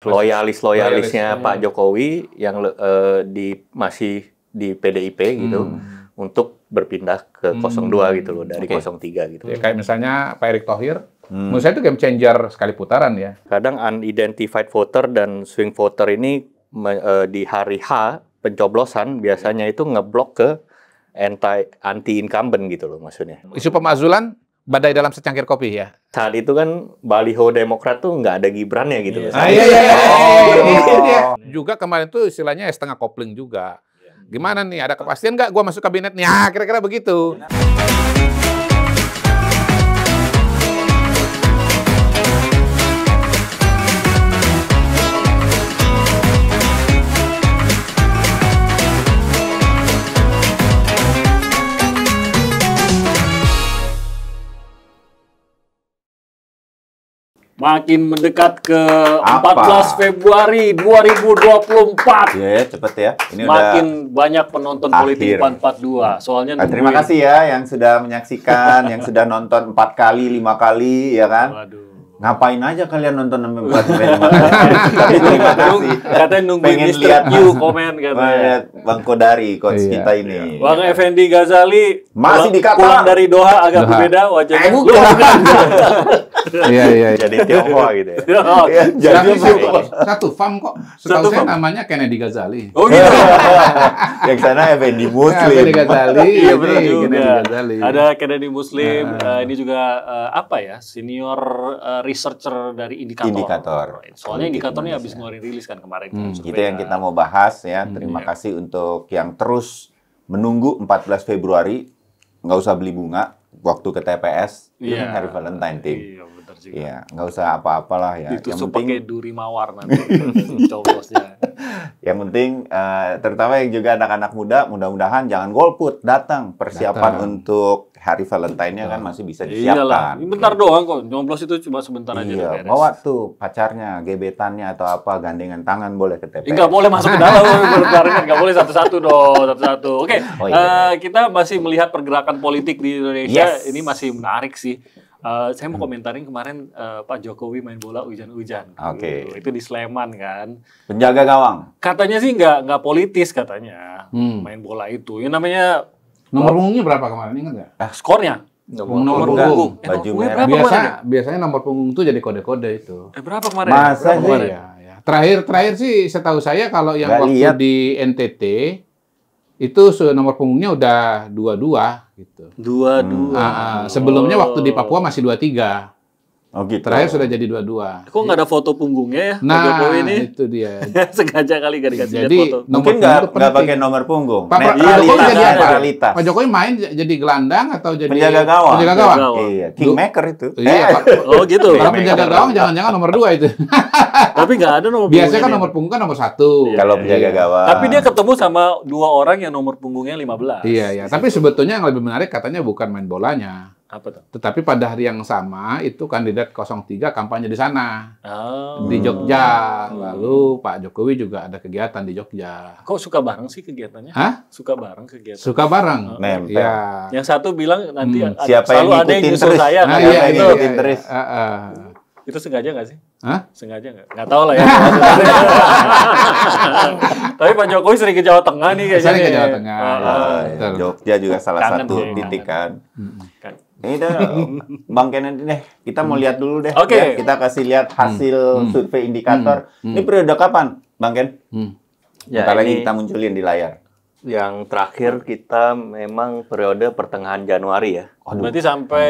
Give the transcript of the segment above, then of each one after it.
loyalisnya Pak Jokowi yang masih di PDIP gitu untuk berpindah ke 02 gitu loh dari 03 gitu. Ya, kayak misalnya Pak Erick Thohir, menurut saya itu game changer sekali putaran ya. Kadang unidentified voter dan swing voter ini di hari H pencoblosan biasanya itu ngeblok ke anti incumbent gitu loh maksudnya. Isu pemakzulan badai dalam secangkir kopi ya. Saat itu kan baliho Demokrat tuh nggak ada Gibrannya gitu loh. Iya. Juga kemarin tuh istilahnya setengah kopling juga. Gimana nih, ada kepastian nggak gua masuk kabinet nih? Ya, kira-kira begitu. Makin mendekat ke 14 Februari 2024. Ya, cepet ya. Ini makin banyak penonton politik 442. Soalnya terima kasih ya yang sudah menyaksikan, yang sudah nonton 4 kali, 5 kali, ya kan? Waduh. Ngapain aja kalian nonton sampai 4 kali, 5 kali? Tapi terima kasih. Katanya nungguin pengen Mr. lihat Q komen katanya. Bang Kodari, coach kita ini. Bang Effendi Ghazali masih di Qatar. Pulang dari Doha agak berbeda wajahnya. Bukan. Iya. Jadi Tionghoa gitu ya. Jadi satu farm kok. Setahu saya namanya Kennedy Ghazali. Oh gitu. Yang sana Effendi Muslim. Kennedy Ghazali. Iya benar juga. Kennedy Ghazali. Ada Kennedy Muslim. Ini juga apa ya? Senior researcher dari Indikator. Soalnya Indikatornya habis ngeluarin rilis kan kemarin. Itu yang kita mau bahas ya. Terima kasih untuk yang terus menunggu 14 Februari. Nggak usah beli bunga waktu ke TPS. Ini hari Valentine Tim. Iya, benar juga. Iya, nggak usah apa-apalah ya. Ditusuk pakai duri mawar nanti coblosnya. Yang penting, terutama yang juga anak-anak muda, mudah-mudahan jangan golput, datang. Persiapan untuk hari Valentine-nya kan masih bisa disiapkan. Iyalah, bentar doang kok. Nyoblos itu cuma sebentar aja. Iya, bawa tuh pacarnya, gebetannya atau apa, gandengan tangan boleh ke TPS. Nggak boleh masuk ke dalam, nggak boleh satu-satu dong, satu-satu. Oke, kita masih melihat pergerakan politik di Indonesia. Ini masih menarik sih. Saya mau komentarin kemarin Pak Jokowi main bola hujan-hujan. Oke. Itu di Sleman kan. Penjaga gawang. Katanya sih nggak politis katanya main bola itu. Yang namanya nomor punggungnya berapa kemarin, ingat nggak? Skornya? Nomor punggung. Baju merah. Biasanya nomor punggung itu jadi kode-kode itu. Berapa kemarin? Masa sih? Ya. Terakhir sih setahu saya kalau yang Gak waktu lihat. di NTT itu nomor punggungnya udah 22 gitu. 22. Sebelumnya waktu di Papua masih 23. Oh gitu. Terakhir sudah jadi 22. Kok nggak ada foto punggungnya ya Pak Nah, Jokowi ini? itu dia. Sengaja kali nggak dikasih lihat Jadi foto. Mungkin nggak pakai nomor punggung. Pak Jokowi jadi apa? Netralitas. Pak Jokowi main jadi gelandang atau jadi Penjaga gawang. Penjaga gawang. Iya, kingmaker itu. Iya, Pak. Oh gitu. Kalau penjaga gawang jangan-jangan nomor 2 itu. Tapi nggak ada nomor Biasanya kan punggungnya nomor punggung kan nomor 1. Kalau penjaga gawang. Tapi dia ketemu sama 2 orang yang nomor punggungnya 15. Iya. Tapi sebetulnya yang lebih menarik katanya bukan main bolanya. Apa tuh? Tetapi pada hari yang sama itu kandidat 03 kampanye di sana. Oh. Di Jogja. Lalu Pak Jokowi juga ada kegiatan di Jogja. Kok suka bareng sih kegiatannya? Hah? Suka bareng kegiatan. Suka bareng. Nempel. Iya. Yang satu bilang nanti Siapa selalu yang ada yang ngikutin nyusul terus? saya. Nah, kan? iya, Itu ngikutin terus. itu sengaja nggak sih? Hah? Sengaja nggak? Nggak tahu lah ya. Tapi Pak Jokowi sering ke Jawa Tengah nih kayaknya. Sering ke nih. Jawa Tengah. Ya, Jogja juga salah Kangen satu sih, titik kan. Kan. Ini dah, Bang Kennedy deh, kita mau lihat dulu deh. Oke. Ya, kita kasih lihat hasil survei indikator. Ini periode kapan, Bang Ken? Ya, Bentar lagi ini kita munculin di layar. yang terakhir kita memang periode pertengahan Januari ya. Berarti sampai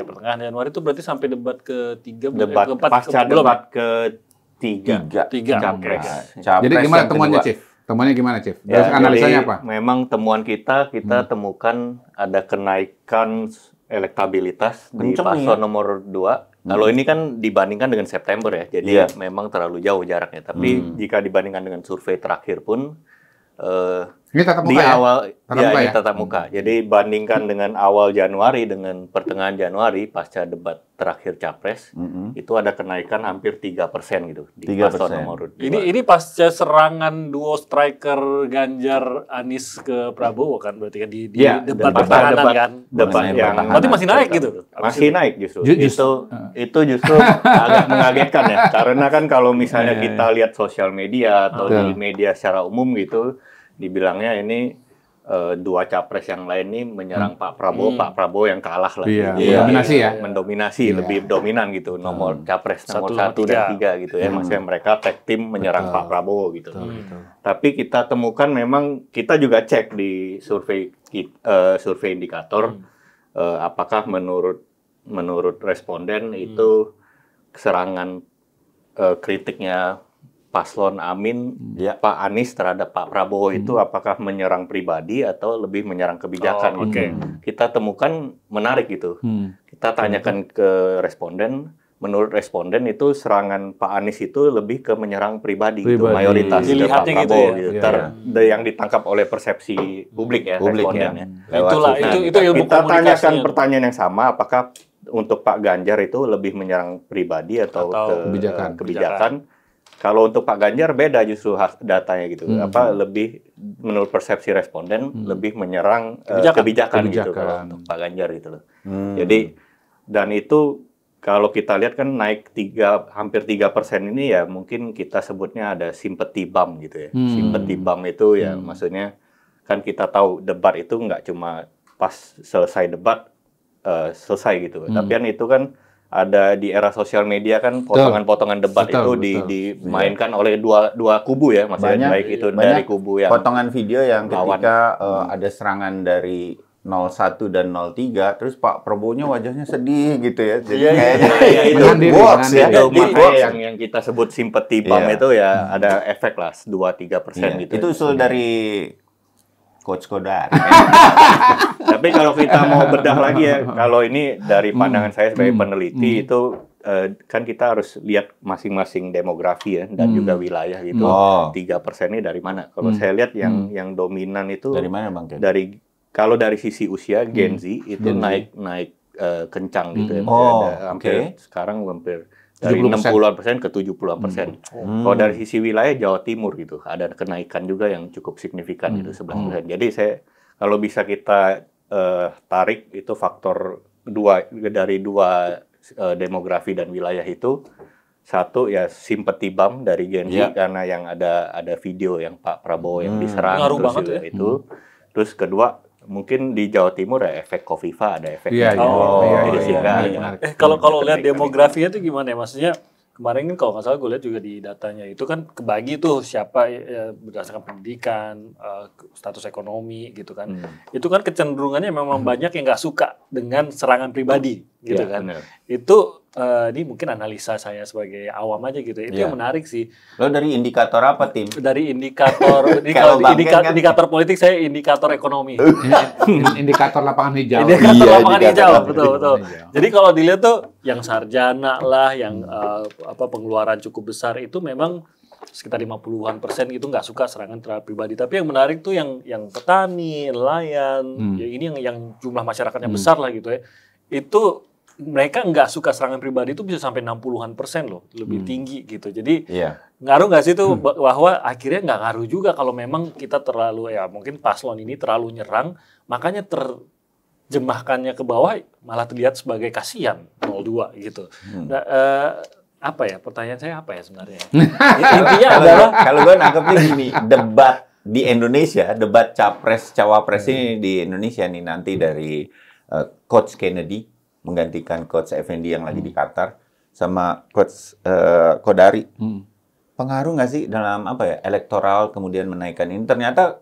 pertengahan Januari itu berarti sampai debat ketiga, Debat pasca debat ketiga. Tiga. Capres. Capres Jadi gimana yang temuannya, kedua. Chief? Temuannya gimana, Chief? Ya, Terus analisanya jadi apa? memang temuan kita temukan ada kenaikan elektabilitas di Kenceng nih, paslon ya. nomor 2. Kalau ini kan dibandingkan dengan September ya, jadi memang terlalu jauh jaraknya. Tapi jika dibandingkan dengan survei terakhir pun Ini tatap di muka ya? awal Tatap ya muka ini ya? tatap muka. Jadi bandingkan dengan awal Januari dengan pertengahan Januari pasca debat terakhir Capres, itu ada kenaikan hampir 3% gitu di 3%. paslon nomor 2. Ini pasca serangan duo striker Ganjar Anies ke Prabowo kan berarti kan di Ya, debat pertahanan kan. Debat Mengenai yang pertahanan. Berarti masih naik gitu. Masih naik justru. Justru. Itu justru agak mengagetkan ya. Karena kan kalau misalnya kita lihat sosial media atau di media secara umum gitu, dibilangnya ini dua capres yang lain ini menyerang Pak Prabowo yang kalah lah. Iya, Gitu. mendominasi ya. Mendominasi, lebih dominan gitu. Nomor capres nomor 1 1, dan 3 gitu ya. Maksudnya mereka tag team menyerang Pak Prabowo gitu. Tapi kita temukan memang kita juga cek di survei indikator apakah menurut responden itu serangan kritiknya paslon Amin, Pak Anies terhadap Pak Prabowo itu apakah menyerang pribadi atau lebih menyerang kebijakan gitu. Kita temukan menarik gitu. Kita tanyakan ke responden, menurut responden itu serangan Pak Anies itu lebih ke menyerang pribadi. Gitu, mayoritas ke Pak Dilihatnya gitu Prabowo ya. gitu. Yang ditangkap oleh persepsi publik ya, respondennya. Itulah itu ilmu Kita tanyakan komunikasinya. pertanyaan yang sama, apakah untuk Pak Ganjar itu lebih menyerang pribadi atau ke kebijakan. Kalau untuk Pak Ganjar beda justru datanya gitu. Lebih menurut persepsi responden lebih menyerang kebijakan gitu kalau untuk Pak Ganjar gitu loh. Jadi dan itu kalau kita lihat kan naik hampir 3% ini ya mungkin kita sebutnya ada sympathy bump gitu ya. Sympathy bump itu ya maksudnya kan kita tahu debat itu nggak cuma pas selesai debat selesai gitu. Tapi kan itu kan ada di era sosial media kan potongan-potongan debat itu dimainkan oleh dua kubu ya, maksudnya baik itu dari kubu yang potongan video yang ketika ada serangan dari 01 dan 03, terus Pak Prabowo-nya wajahnya sedih gitu ya. Jadi kayaknya itu box ya. Yang kita sebut sympathy bump itu ya ada efek lah 2-3% gitu. Itu usul dari Coach Kodari. Tapi kalau kita mau bedah lagi ya, kalau ini dari pandangan saya sebagai peneliti itu kan kita harus lihat masing-masing demografi ya dan juga wilayah gitu. 3% ini dari mana? Kalau saya lihat yang dominan itu dari mana Bang Ken? Kalau dari sisi usia Gen Z itu naik kencang gitu ya. Hampir sekarang hampir dari 60-an% ke 70-an%. Kalau dari sisi wilayah Jawa Timur gitu, ada kenaikan juga yang cukup signifikan gitu 11%. Jadi kalau bisa kita tarik itu faktor dari dua demografi dan wilayah itu. Satu ya sympathy bump dari Gen Z karena yang ada video yang Pak Prabowo yang diserang ngaruh banget ya. Itu. Terus kedua mungkin di Jawa Timur ada efek Kofifa, ada efek kalau lihat demografinya itu gimana ya? Maksudnya kemarin kan kalau nggak salah gue lihat juga di datanya itu kan kebagi tuh siapa berdasarkan pendidikan, status ekonomi gitu kan. Itu kan kecenderungannya memang banyak yang nggak suka dengan serangan pribadi gitu kan. Bener. Itu ini mungkin analisa saya sebagai awam aja gitu. Itu yang menarik sih. Lo dari indikator apa, Tim? Dari indikator indikator politik saya indikator ekonomi. Indikator lapangan hijau. Indikator lapangan hijau, betul. Jadi kalau dilihat tuh yang sarjana lah, yang pengeluaran cukup besar itu memang sekitar 50-an% itu nggak suka serangan terhadap pribadi. Tapi yang menarik tuh yang petani, nelayan, ya ini yang jumlah masyarakatnya besar lah gitu ya. Itu mereka nggak suka serangan pribadi itu bisa sampai 60-an% loh, lebih tinggi gitu. Jadi ngaruh nggak sih itu bahwa akhirnya nggak ngaruh juga kalau memang kita terlalu mungkin paslon ini terlalu nyerang, makanya terjemahkannya ke bawah malah terlihat sebagai kasihan 02 gitu. Nah, pertanyaan saya apa ya sebenarnya? Intinya adalah kalau gue nangkepnya gini, debat di Indonesia, debat capres cawapres ini di Indonesia nih nanti dari Coach Kennedy menggantikan Coach Effendi yang lagi di Qatar sama Coach Kodari. Pengaruh nggak sih dalam elektoral kemudian menaikkan ini? Ternyata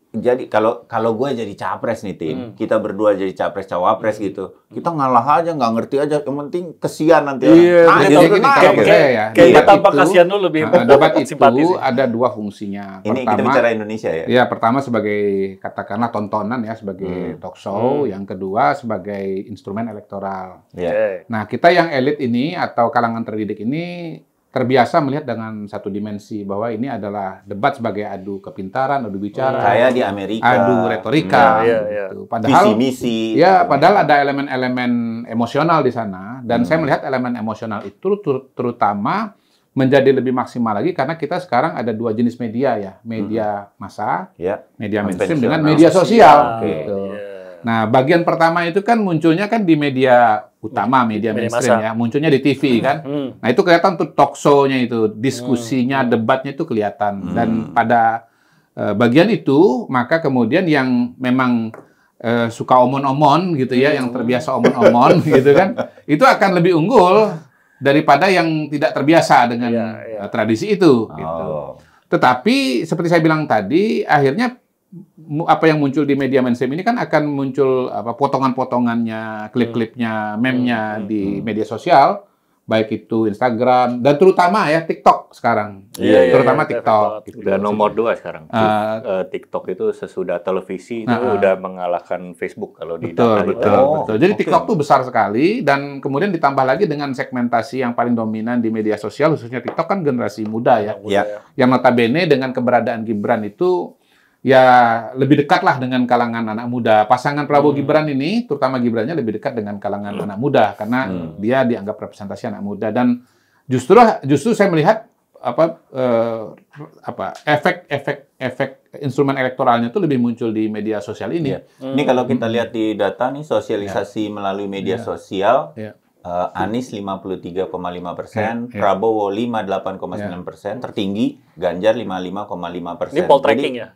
jadi kalau gue jadi capres nih Tim, kita berdua jadi capres cawapres gitu, kita ngalah aja, nggak ngerti aja, yang penting kesian nanti orang. Kayak tanpa kasihan lu lebih debat itu ada dua fungsinya. Ini kita bicara Indonesia ya. Ya, pertama sebagai katakanlah tontonan ya, sebagai talk show, yang kedua sebagai instrumen elektoral. Nah, kita yang elit ini atau kalangan terdidik ini terbiasa melihat dengan satu dimensi bahwa ini adalah debat sebagai adu kepintaran, adu bicara, kayak di Amerika, adu retorika. Gitu. Padahal visi-misi. Ya, padahal ada elemen-elemen emosional di sana dan saya melihat elemen emosional itu terutama menjadi lebih maksimal lagi karena kita sekarang ada dua jenis media ya, media massa, media mainstream dengan media sosial. Gitu. Nah, bagian pertama itu kan munculnya kan di media utama, media mainstream ya, munculnya di TV kan. Nah, itu kelihatan tuh talk show-nya itu, diskusinya, debatnya itu kelihatan. Dan pada bagian itu, maka kemudian yang memang suka omon-omon gitu ya, yang terbiasa omon-omon gitu kan, itu akan lebih unggul daripada yang tidak terbiasa dengan tradisi itu. Gitu. Tetapi seperti saya bilang tadi, akhirnya apa yang muncul di media mainstream ini kan akan muncul potongan-potongannya, klip-klipnya, meme-nya di media sosial, baik itu Instagram dan terutama ya TikTok sekarang, terutama TikTok. Udah nomor 2 sekarang. TikTok itu sesudah televisi itu udah mengalahkan Facebook kalau di data. Betul. Jadi TikTok tuh besar sekali dan kemudian ditambah lagi dengan segmentasi yang paling dominan di media sosial, khususnya TikTok kan generasi muda ya. Yang notabene dengan keberadaan Gibran itu ya lebih dekat lah dengan kalangan anak muda. Pasangan Prabowo Gibran ini, terutama Gibrannya lebih dekat dengan kalangan anak muda karena dia dianggap representasi anak muda dan justru saya melihat efek instrumen elektoralnya itu lebih muncul di media sosial ini. Ini kalau kita lihat di data nih sosialisasi melalui media sosial. Anies 53,5%, Prabowo 58,9%, tertinggi Ganjar 55,5%. Ini poll tracking ya?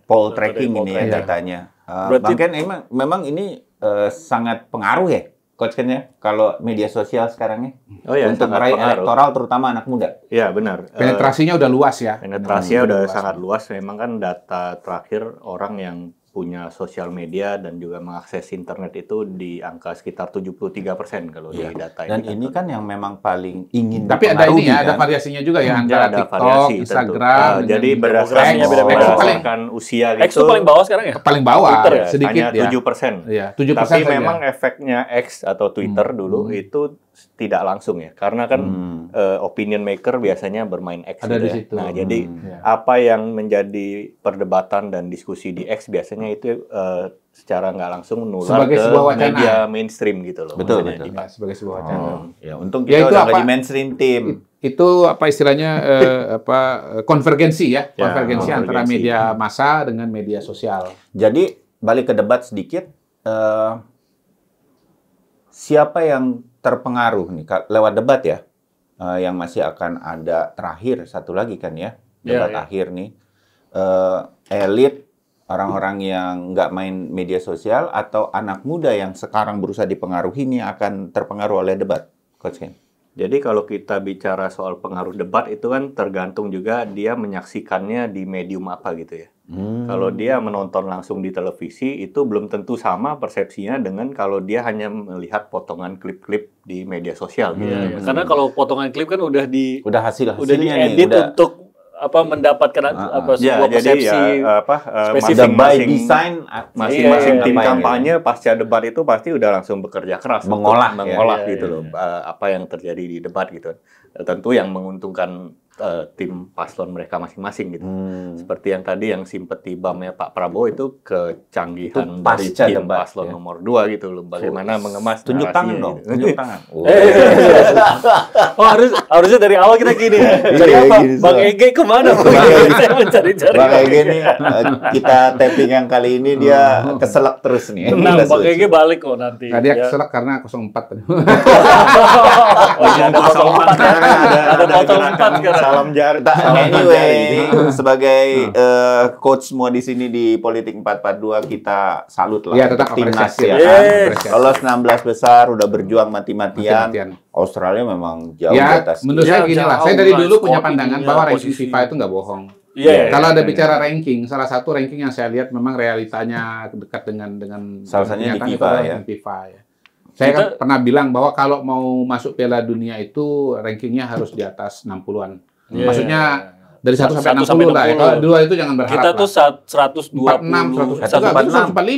Poll tracking ini ya datanya. Bang Ken, memang ini sangat pengaruh ya, Coach Ken ya, kalau media sosial sekarang ya? Untuk meraih elektoral terutama anak muda. Iya, benar. Penetrasinya udah luas ya? Penetrasinya udah sangat luas. Memang kan data terakhir orang yang punya sosial media dan juga mengakses internet itu di angka sekitar 73% kalau di data dan ini kan yang memang paling ingin tapi ada ini ya, ada variasinya juga ya antara TikTok, Instagram, jadi berdasarkan usia gitu. X itu paling bawah sekarang ya? Paling bawah, Twitter ya, sedikit hanya 7%. 7% tapi memang efeknya X atau Twitter dulu itu tidak langsung ya, karena kan opinion maker biasanya bermain X ada gitu di ya. situ. Nah, jadi apa yang menjadi perdebatan dan diskusi di X biasanya itu secara nggak langsung menular ke media mainstream gitu loh. Betul. Sebagai sebuah wacana. Ya, untung kita udah jadi mainstream team. Itu apa istilahnya konvergensi ya, konvergensi antara media massa dengan media sosial. Jadi balik ke debat sedikit, siapa yang terpengaruh nih lewat debat ya, yang masih akan ada terakhir satu lagi kan ya, debat akhir nih, elit, orang-orang yang nggak main media sosial atau anak muda yang sekarang berusaha dipengaruhi ini akan terpengaruh oleh debat, Coach Ken? Jadi kalau kita bicara soal pengaruh debat itu kan tergantung juga dia menyaksikannya di medium apa gitu ya. Kalau dia menonton langsung di televisi itu belum tentu sama persepsinya dengan kalau dia hanya melihat potongan klip-klip di media sosial gitu. Karena kalau potongan klip kan udah hasilnya diedit untuk mendapatkan sebuah persepsi masing-masing tim kampanye pasca debat itu pasti udah langsung bekerja keras mengolah gitu loh apa yang terjadi di debat gitu. Tentu yang menguntungkan tim paslon mereka masing-masing gitu. Seperti yang tadi yang simpati BAM-nya Pak Prabowo itu kecanggihan dari tim paslon nomor 2 gitu loh. Bagaimana mengemas tunjuk tangan dong. Gitu. Tunjuk tangan. Harusnya dari awal kita gini. Cari apa? Bang Ege kemana? Saya mencari-cari. Bang Ege nih kita tapping yang kali ini dia keselak terus nih. Nah, Bang Ege balik kok nanti. Nah, dia keselak karena 04 tadi. Ada 04 sekarang. Salam jari. Anyway, sebagai coach semua di sini di Politik 442 kita salut lah. Ya, tetap timnas ya kan. Lolos 16 besar, udah berjuang mati-matian. Australia memang jauh di atas. Menurut saya gini lah, saya dari dulu punya pandangan bahwa ranking FIFA itu nggak bohong. Kalau ada bicara ranking, salah satu ranking yang saya lihat memang realitanya dekat dengan salah satunya di FIFA ya. Saya kan pernah bilang bahwa kalau mau masuk Piala Dunia itu rankingnya harus di atas 60-an. Maksudnya dari 1 sampai 60 lah ya. Kalau dua itu jangan berharap. Kita tuh 120, 145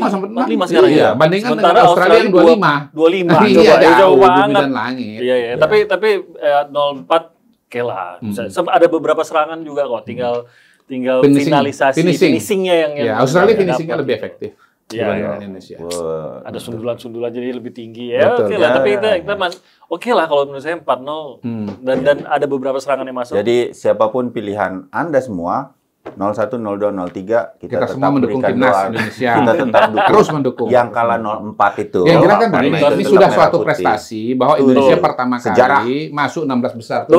sampai 45 sekarang ya. Bandingkan dengan Australia yang 25. 25. Iya, jauh banget. Dan langit. Iya. Tapi 04 oke lah. Ada beberapa serangan juga kok, tinggal finalisasi, finishingnya yang Australia finishingnya lebih efektif. Iya. Indonesia. Ada sundulan-sundulan jadi lebih tinggi ya. Oke lah, tapi kita oke lah kalau menurut saya 4-0 dan ada beberapa serangan yang masuk. Jadi siapapun pilihan Anda semua 01, 02, 03 kita tetap semua mendukung timnas Indonesia. Kita tetap terus mendukung. Yang kalah 04 itu. Yang kira kan ini sudah suatu prestasi bahwa Indonesia pertama kali masuk 16 besar.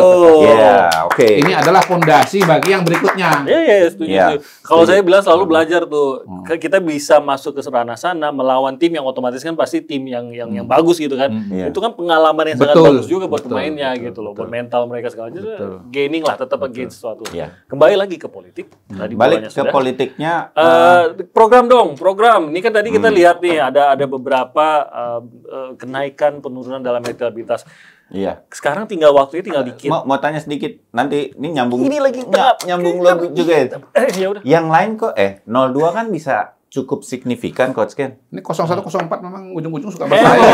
Oke. Ini adalah fondasi bagi yang berikutnya. Iya, setuju. Kalau saya bilang selalu belajar tuh, kita bisa masuk ke sana melawan tim yang otomatis kan pasti tim yang bagus gitu kan. Itu kan pengalaman yang sangat bagus juga buat pemainnya gitu loh, buat mental mereka segala macam. Gaining lah, tetap gain sesuatu. Kembali lagi ke politik. Balik ke politiknya. Program. Ini kan tadi kita lihat nih ada beberapa kenaikan penurunan dalam elektabilitas. Iya. Sekarang waktunya dikit. Mau tanya sedikit. Nanti ini nyambung. Ini lagi nyambung lagi juga ya. Ya udah. Yang lain kok 02 kan bisa cukup signifikan Coach Ken. Ini 01, 04 memang ujung-ujung suka bersaing.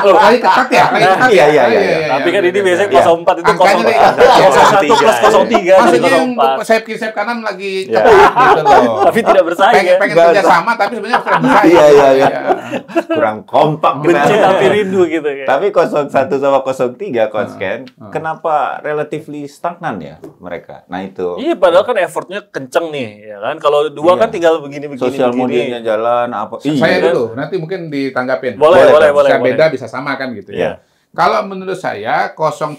Lagi ketat ya? Iya. Tapi kan ini biasanya 04 itu 01 plus 03. Maksudnya yang sayap kiri sayap kanan lagi ketat gitu loh. Tapi tidak bersaing ya. Pengen kerja sama tapi sebenarnya kurang bersaing. Iya. Kurang kompak. Benci tapi rindu gitu ya. Tapi 01 sama 03 Coach Ken, kenapa relatively stagnan ya mereka? Nah itu. Iya, padahal kan effortnya kenceng nih, ya kan? Kalau 2 kan tinggal begini-begini. Sosial medianya jalan apa? Saya dulu, nanti mungkin ditanggapin. Boleh. Saya beda bisa sama kan gitu ya. Kalau menurut saya 01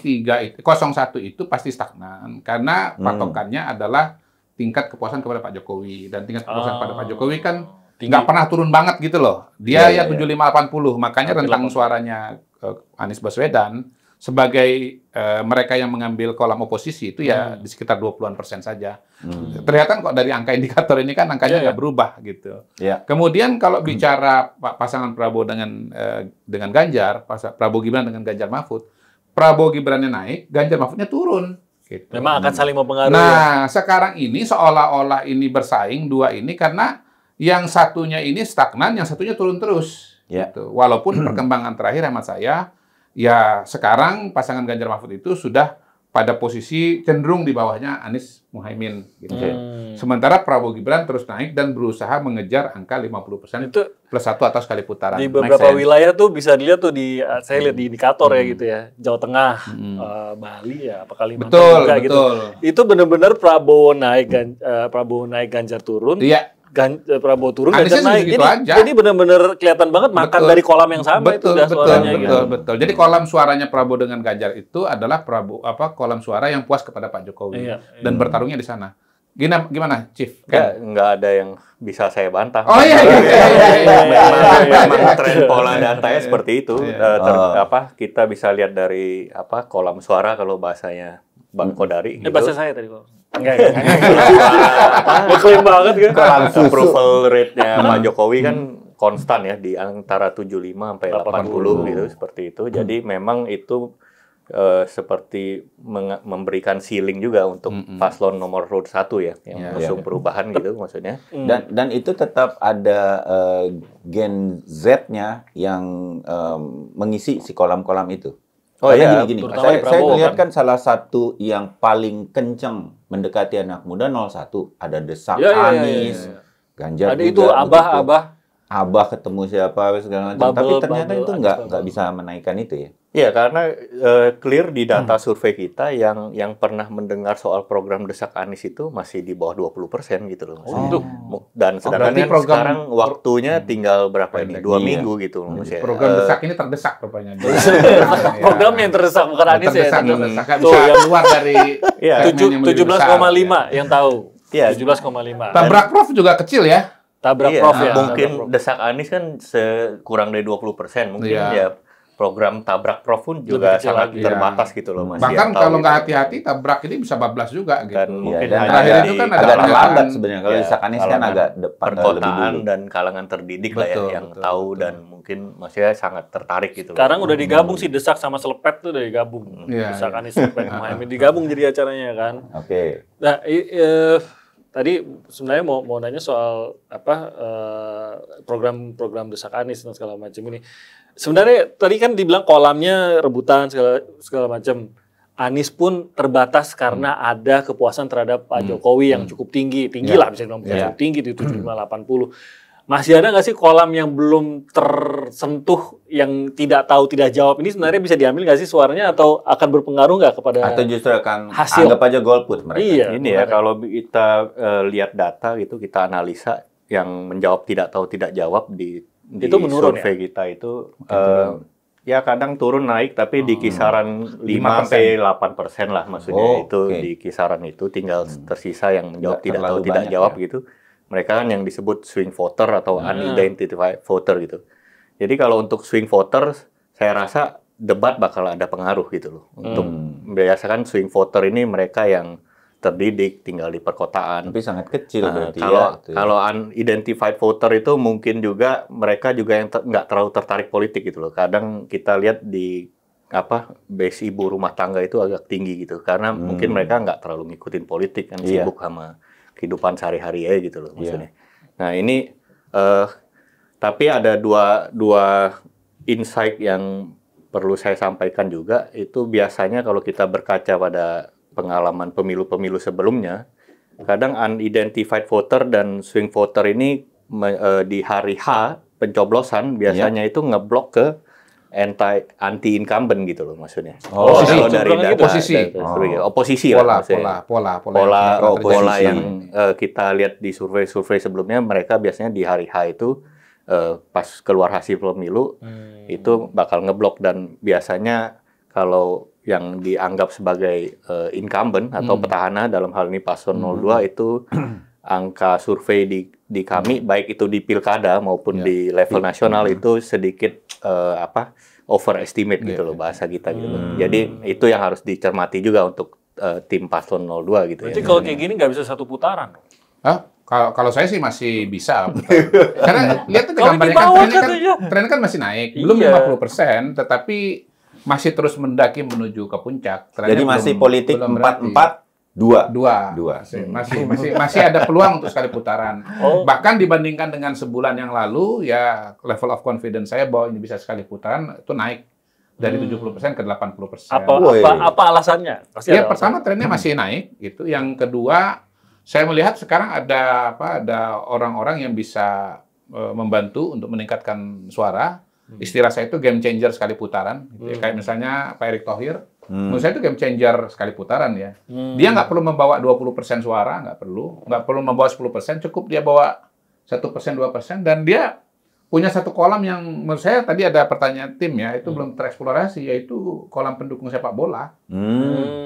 itu pasti stagnan karena patokannya adalah tingkat kepuasan kepada Pak Jokowi dan tingkat kepuasan pada Pak Jokowi kan nggak pernah turun banget gitu loh. Dia 75-80, makanya rentang suaranya Anies Baswedan sebagai mereka yang mengambil kolam oposisi itu ya di sekitar 20-an% saja. Ternyata kok dari angka indikator ini kan angkanya nggak berubah gitu. Kemudian kalau bicara pasangan Prabowo dengan Ganjar, Prabowo Gibran dengan Ganjar Mahfud, Prabowo Gibrannya naik, Ganjar Mahfudnya turun. Gitu. Memang akan saling mempengaruhi. Nah, sekarang ini seolah-olah ini bersaing dua ini karena yang satunya ini stagnan, yang satunya turun terus. Gitu. Walaupun perkembangan terakhir hemat saya, ya sekarang pasangan Ganjar Mahfud itu sudah pada posisi cenderung di bawahnya Anies Muhaimin. Gitu. Sementara Prabowo Gibran terus naik dan berusaha mengejar angka 50% itu plus 1 atau sekali putaran. Di beberapa wilayah tuh bisa dilihat tuh saya lihat di indikator ya gitu ya. Jawa Tengah, Bali ya, apa Kalimantan juga gitu. Itu benar-benar Prabowo naik Ganjar turun. Iya. Prabowo turun, Ganjar naik. Jadi benar-benar kelihatan banget makan dari kolam yang sama itu udah suaranya. Betul. Jadi kolam suaranya Prabowo dengan Ganjar itu adalah kolam suara yang puas kepada Pak Jokowi dan bertarungnya di sana. Gimana, Chief? Nggak ada yang bisa saya bantah. Oh iya. Memang tren pola datanya seperti itu. Kita bisa lihat dari kolam suara kalau bahasanya Bang Kodari. Bahasa saya tadi kok. Enggak. Ngeklaim banget kan. Approval rate-nya Pak Jokowi kan konstan ya di antara 75 sampai 80 gitu seperti itu. Jadi memang itu seperti memberikan ceiling juga untuk paslon nomor urut 1 ya yang mengusung perubahan gitu maksudnya. Dan itu tetap ada Gen Z-nya yang mengisi si kolam-kolam itu. Gini. Saya lihat kan salah satu yang paling kenceng mendekati anak muda 01. Ada desak Anies, Ganjar ada itu Abah ketemu siapa segala macam. Tapi ternyata itu nggak bisa menaikkan itu ya. Iya, karena clear di data survei kita yang pernah mendengar soal program desak Anies itu masih di bawah 20% gitu loh. Dan sedangkan sekarang waktunya tinggal berapa ini? 2 minggu gitu. Program desak ini terdesak rupanya. Program yang terdesak bukan Anies ya. Terdesak bisa keluar dari 17,5 yang tahu. Iya, 17,5. Tabrak Prof juga kecil ya. Tabrak Prof ya. Mungkin desak Anies kan kurang dari 20%. Mungkin ya program tabrak Prof pun juga sangat terbatas gitu loh. Bahkan kalau nggak hati-hati tabrak ini bisa bablas juga gitu. Dan mungkin terakhir itu kan agak terlambat sebenarnya. Kalau desak Anies kan agak depan perkotaan dan kalangan terdidik lah ya yang tahu dan mungkin maksudnya sangat tertarik gitu. Sekarang udah digabung sih desak sama selepet tuh udah digabung. Desak Anies selepet Muhaimin digabung jadi acaranya kan. Oke. Nah, tadi sebenarnya mau nanya soal program desak Anies dan segala macam ini. Sebenarnya tadi kan dibilang kolamnya rebutan segala macam. Anies pun terbatas karena ada kepuasan terhadap Pak Jokowi yang cukup tinggi lah bisa dibilang cukup tinggi di 75-80. Masih ada nggak sih kolam yang belum tersentuh yang tidak tahu tidak jawab ini sebenarnya bisa diambil nggak sih suaranya atau akan berpengaruh nggak kepada atau justru akan hasil? Anggap aja golput mereka. Iya, ini ya kalau kita lihat data gitu kita analisa yang menjawab tidak tahu tidak jawab di itu menurun, survei kita itu ya kadang turun naik tapi di kisaran 5-8% lah maksudnya di kisaran itu tinggal tersisa yang menjawab tidak tahu tidak jawab gitu. Mereka kan yang disebut swing voter atau unidentified voter gitu. Jadi kalau untuk swing voter saya rasa debat bakal ada pengaruh gitu loh. Untuk biasa kan swing voter ini mereka yang terdidik, tinggal di perkotaan. Tapi sangat kecil berarti kalau unidentified voter itu mungkin juga mereka juga yang nggak terlalu tertarik politik gitu loh. Kadang kita lihat di base ibu rumah tangga itu agak tinggi gitu. Karena mungkin mereka nggak terlalu ngikutin politik kan sibuk sama kehidupan sehari-hari aja gitu loh maksudnya. Nah ini tapi ada dua insight yang perlu saya sampaikan juga. Itu biasanya kalau kita berkaca pada pengalaman pemilu-pemilu sebelumnya, kadang unidentified voter dan swing voter ini di hari H pencoblosan biasanya itu ngeblok ke anti incumbent gitu loh maksudnya. Kalau dari oposisi lah pola yang kita lihat di survei sebelumnya mereka biasanya di hari H itu pas keluar hasil pemilu itu bakal ngeblok dan biasanya kalau yang dianggap sebagai incumbent atau petahana dalam hal ini paslon 02 itu angka survei di kami baik itu di pilkada maupun di level nasional itu sedikit overestimate gitu loh bahasa kita gitu loh. Jadi itu yang harus dicermati juga untuk tim paslon 02 gitu. Berarti kalau kayak gini nggak bisa satu putaran? Kalau saya sih masih bisa. Karena lihat tuh gambarnya trennya kan masih naik. Belum 50%, tetapi masih terus mendaki menuju ke puncak. Jadi masih politik 4-4-2. Masih ada peluang untuk sekali putaran. Bahkan dibandingkan dengan sebulan yang lalu, ya level of confidence saya bahwa ini bisa sekali putaran itu naik dari 70% ke 80%. Apa alasannya? Ya pertama trennya masih naik, gitu. Yang kedua, saya melihat sekarang ada orang-orang yang bisa membantu untuk meningkatkan suara. Istilah saya itu game changer sekali putaran. Gitu ya. Kayak misalnya Pak Erick Thohir, menurut saya itu game changer sekali putaran ya. Dia nggak perlu membawa 20% suara, nggak perlu membawa 10%, cukup dia bawa 1%, 2%, dan dia punya satu kolam yang menurut saya tadi ada pertanyaan tim ya, itu belum tereksplorasi, yaitu kolam pendukung sepak bola.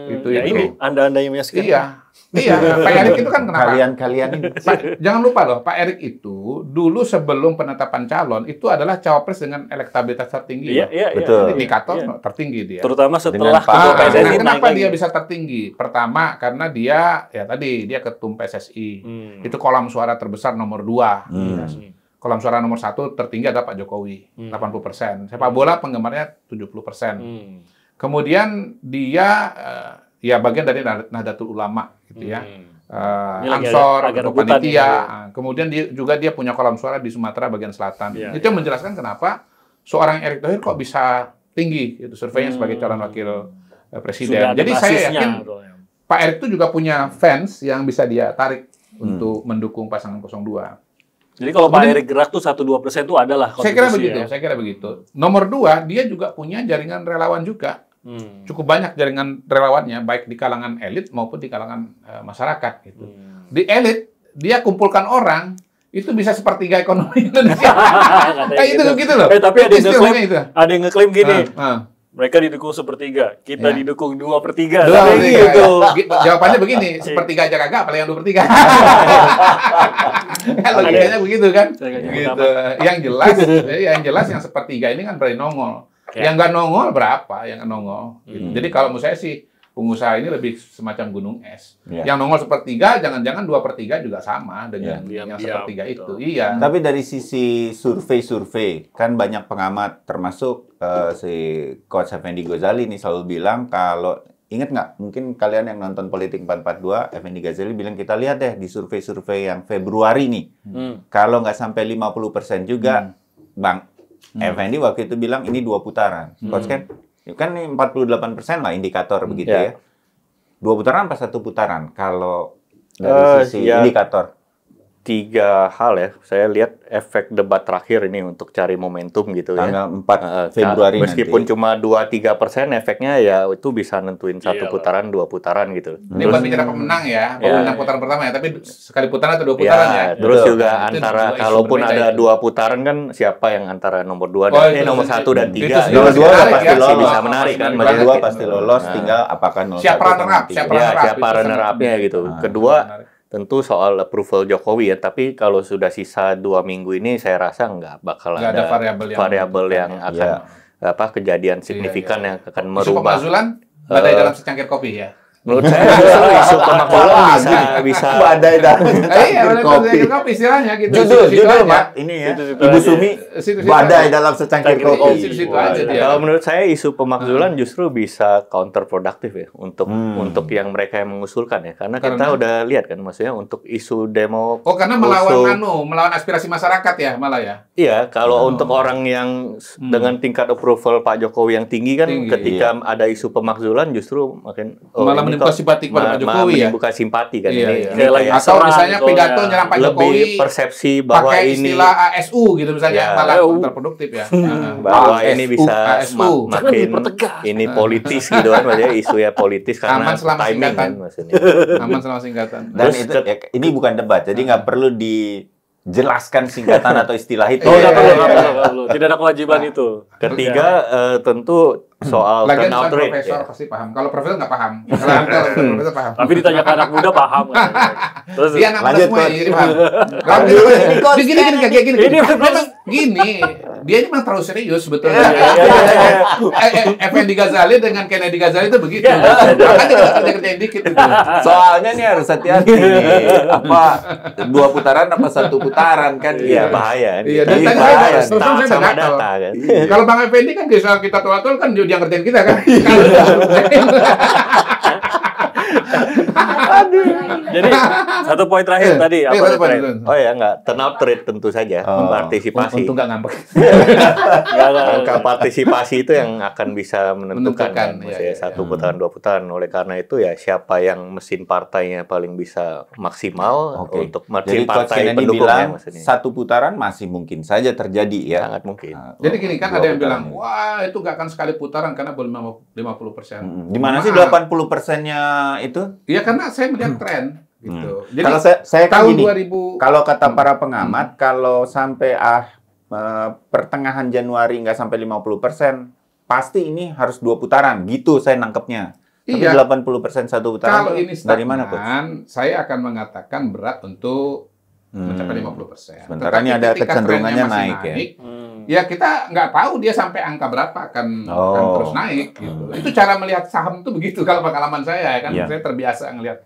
Itu ya ini Anda yang menyaksikan. Iya, Pak Erick itu kan kenapa? Kalian ini. Jangan lupa loh, Pak Erick itu dulu sebelum penetapan calon itu adalah cawapres dengan elektabilitas tertinggi. Iya, betul. Indikator tertinggi dia. Terutama setelah PSSI. Kenapa dia bisa tertinggi? Pertama karena dia ketum PSSI. Itu kolam suara terbesar nomor 2. Kolam suara nomor 1 tertinggi ada Pak Jokowi, 80%. Sepak bola penggemarnya 70%. Kemudian dia bagian dari Nahdlatul Ulama gitu ya. Ansor atau panitia. Kemudian dia punya kolam suara di Sumatera bagian selatan. Itu yang menjelaskan kenapa seorang Erick Thohir kok bisa tinggi itu surveinya sebagai calon wakil presiden. Jadi saya yakin Pak Erick itu juga punya fans yang bisa dia tarik untuk mendukung pasangan 02. Jadi kalau Pak Erick gerak tuh 1-2% itu adalah kontribusi. Saya kira begitu. Nomor 2, dia juga punya jaringan relawan juga. Cukup banyak jaringan relawannya, baik di kalangan elit maupun di kalangan masyarakat. Gitu. Di elit, dia kumpulkan orang, itu bisa sepertiga ekonomi Indonesia. Itu gitu loh. Tapi ada yang ngeklaim gini. Mereka didukung sepertiga, kita didukung 2/3. Gitu. Jawabannya begini, sepertiga aja kagak, paling yang 2/3. Logikanya begitu kan? Gitu. Yang jelas yang sepertiga ini kan berani nongol. Yang nggak nongol berapa? Yang nggak nongol. Gitu. Jadi kalau menurut saya sih pengusaha ini lebih semacam gunung es. Yang nongol sepertiga, jangan-jangan 2/3 juga sama dengan yang sepertiga itu. Iya. Tapi dari sisi survei kan banyak pengamat, termasuk si Coach Effendi Ghazali nih selalu bilang kalau ingat nggak? Mungkin kalian yang nonton Politik 442, Effendi Ghazali bilang kita lihat deh di survei-survei yang Februari nih. Kalau nggak sampai 50% juga, Bang Effendi waktu itu bilang ini 2 putaran. Coach Ken? Kan ini 48% lah indikator begitu ya. 2 putaran apa 1 putaran kalau dari sisi indikator? 3 hal ya. Saya lihat efek debat terakhir ini untuk cari momentum gitu tanggal 4 Februari meskipun nanti. cuma 2-3% efeknya ya itu bisa nentuin 1 putaran, 2 putaran gitu. Ini bukan bicara pemenang ya, pemenang putaran pertama ya, tapi sekali putaran atau 2 putaran ya. Terus juga antara kalaupun ada 2 putaran kan siapa yang antara nomor 2 dan nomor 1 dan 3. Nomor 2 pasti lolos. Bisa menarik kan. Nomor 2 pasti lolos, tinggal apakah 01 siapa runner-up-nya gitu. Kedua tentu soal approval Jokowi ya, tapi kalau sudah sisa 2 minggu ini saya rasa nggak bakal ada variabel yang akan kejadian signifikan yang akan merubah. Isu pemakzulan badai dalam secangkir kopi ya. Menurut saya isu pemakzulan bisa badai dalam secangkir kopi istilahnya gitu. Judul Pak ini ya. Ibu Sumi badai dalam secangkir kopi. Kalau menurut saya isu pemakzulan justru bisa counterproductive ya untuk yang mereka yang mengusulkan ya, karena kita udah lihat kan maksudnya untuk isu demo. Oh, karena melawan aspirasi masyarakat ya malah ya. Iya, kalau untuk orang yang dengan tingkat approval Pak Jokowi yang tinggi kan ketika ada isu pemakzulan justru makin malah menimbulkan simpati kepada Pak Jokowi ya. Menimbulkan simpati kan ini. Atau misalnya pidato nyerang Pak Jokowi lebih persepsi bahwa pakai ini istilah ASU gitu misalnya malah kontraproduktif ya. Bahwa ini bisa makin ini politis gitu kan, maksudnya isunya politis karena timing kan maksudnya. Aman selama singkatan. Dan itu ini bukan debat, jadi nggak perlu dijelaskan singkatan atau istilah itu. Nggak perlu. Tidak ada kewajiban itu. Ketiga tentu soal turnout rate. Profesor pasti paham. Kalau profesor nggak paham. Kalau profesor paham. Tapi ditanya ke anak muda paham. Terus dia anak muda semua jadi paham. Gini, dia ini memang terlalu serius sebetulnya. Effendi Ghazali dengan Kennedy Ghazali itu begitu. Makanya kerjain dikit gitu. Soalnya nih harus hati-hati. Apa 2 putaran apa 1 putaran kan? Iya bahaya. Iya, dan bahaya. Sama data kan. Kalau Bang Effendi kan bisa kita tua-tua kan dia ngerjain kita kan. Jadi satu poin terakhir tadi apa? Oh ya enggak, turnout rate tentu saja, partisipasi. Untung nggak ngambek. Angka partisipasi itu yang akan bisa menentukan kan, misalnya 1 putaran 2 putaran. Oleh karena itu ya siapa yang mesin partainya paling bisa maksimal untuk mesin partai pendukungnya maksudnya. 1 putaran masih mungkin saja terjadi ya. Sangat mungkin. Jadi gini kan ada yang bilang, wah itu nggak akan sekali putaran karena belum 50%. Di mana sih 80%-nya itu? Iya karena saya melihat tren gitu. Jadi kalau saya kan gini, kalau kata para pengamat, kalau sampai pertengahan Januari nggak sampai 50%, pasti ini harus 2 putaran. Gitu saya nangkepnya. Tapi 80% 1 putaran kalau ini dari mana, Coach? Saya akan mengatakan berat untuk mencapai 50%. Sementara ini ada kecenderungannya naik ya. Ya kita nggak tahu dia sampai angka berapa akan terus naik gitu. Itu cara melihat saham itu begitu kalau pengalaman saya kan saya terbiasa ngelihat